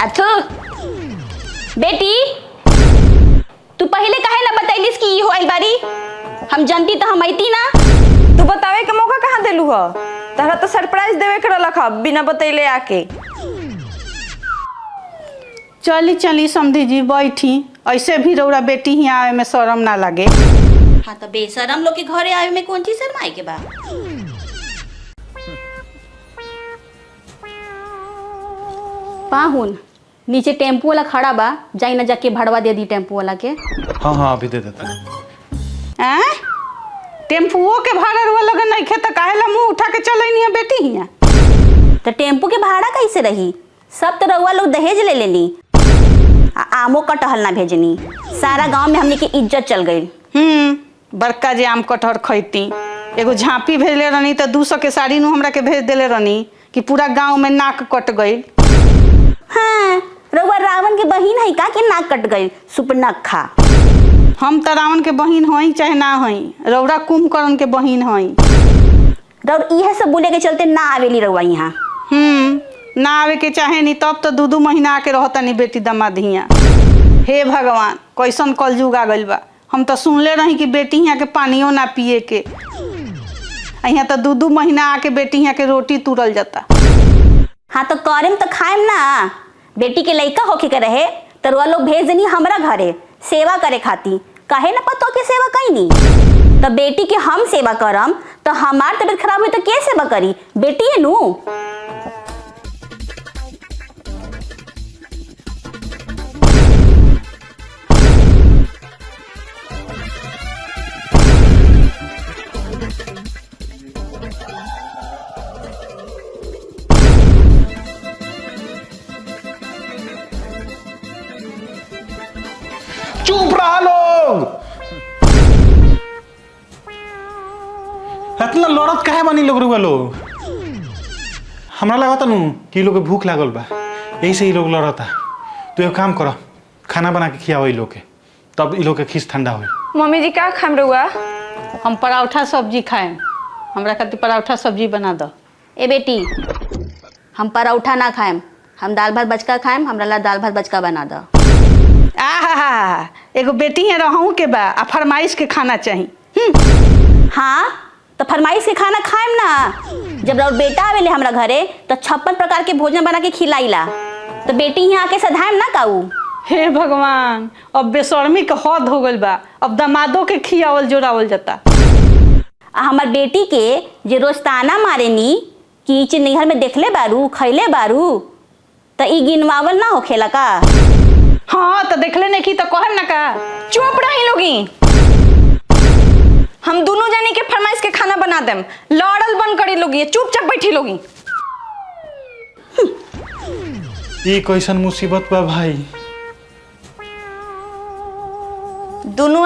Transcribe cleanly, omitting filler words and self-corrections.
अथु बेटी, तू पहले काहे ना बतैलिस कि ई हो आइल बारी? हम जानती तो हम अइती ना। तू बतावे के मौका कहाँ देलू ह? तहरा तो सरप्राइज देवे के रहलक ह बिना बतैले आके। चली चली समधी जी बैठी, ऐसे भी रौरा बेटी ही आवे में शर्म ना लगे। हाँ तो बेशरम लोग के घरे आवे में कौन चीज शर्माए के बा? पाहुन नीचे टेम्पो वाला खड़ा बा, जाई ना जाके भड़वा दे दी टेम्पो वाला के। हाँ हाँ अभी दे देता। हैं? टेम्पुओ के भाड़ा रुआ लगन नहीं खे तो काहेला मुंह उठा के चले नहीं है बेटी हिया? तो टेम्पो के भाड़ा कैसे रही? सब तो रउआ लोग दहेज ले लेनी, आमो का टहल ना भेजनी, सारा गांव में हमने की इज्जत चल गई। बड़का जे आम कटहर खैती, एगो झांपी भेजले रहनी तो 200 के साड़ी नु हमरा के भेज देले रहनी कि पूरा गांव में नाक कट गई। हाँ, रउआ रावण के बहिन है का कि नाक कट गई सुपनखा? हम तो रावण के बहिन हई चाहे ना हई, रौरा कुंभकर्ण के बहिन हई। रउर इहे सब बोले के चलते ना आवेली रउआ यहाँ। ना आवे के चाहे नहीं तब तो 2-2 महीना आके रहता नहीं बेटी दामाद हिया। हे भगवान, कैसन कलयुग आ गइल बा। हम तो सुनले रही कि बेटी यहाँ के पानियों ना पिए के, यहाँ तो 2-2 महीना आके बेटी यहाँ के रोटी तुरल जाता। हाँ तो करेम तो खाएम ना। बेटी के लइका होके के रहे तो रउआ लोग भेज देनी हमरा घरे सेवा करे खाती, काहे ना पतो के सेवा कैनी? तो बेटी के हम सेवा करम तो हमार तबीयत खराब हुई तो के सेवा करी? बेटी है नू। चुप रहा लोग। इतना लड़त काहे बानी लोग रुआ लोग? हमरा लगा था कि लोग के भूख लागल बा, यही से ही लोग लड़ता। तो एक काम करो, खाना बना के खियाओ लोग के, तब इ लोग के खीस ठंडा होई। मम्मी जी का खाम रहुआ? हम पराठा सब्जी खाएम, हमरा खातिर पराठा सब्जी बना दो। ए बेटी, हम पराठा ना खाएम, हम दाल भात बचका खाएम, हमरा ला दाल भात बचका बना दो। आहा, एगो बेटी है रहूं के बा आ फरमाइश के खाना चाहिए। हाँ तो फरमाइश के खाना खाएम ना। जब रउर बेटा आवेले हमरा घरे तो 56 प्रकार के भोजन बना के खिलाइला, तो बेटी यहाँ आके सधाएम ना काऊ? हे भगवान, अब बेशर्मी के हद हो गइल बा, अब दामादों के खियावल जोड़ावल जाता। हमार बेटी के जे रोज ताना मारेनी कि ई चीज नैहर में देखले बारू खैले बारू, तो ई गिनवावल ना होखेला का? हाँ तो देखले नहीं की तो कहम ना का। चुप रही लोगी। हम दोनों जाने के फरमाइश के खाना बना देम, लड़ल बंद करी लोगी, चुपचाप बैठी लोगी। ये कैसन मुसीबत बा भाई? दोनों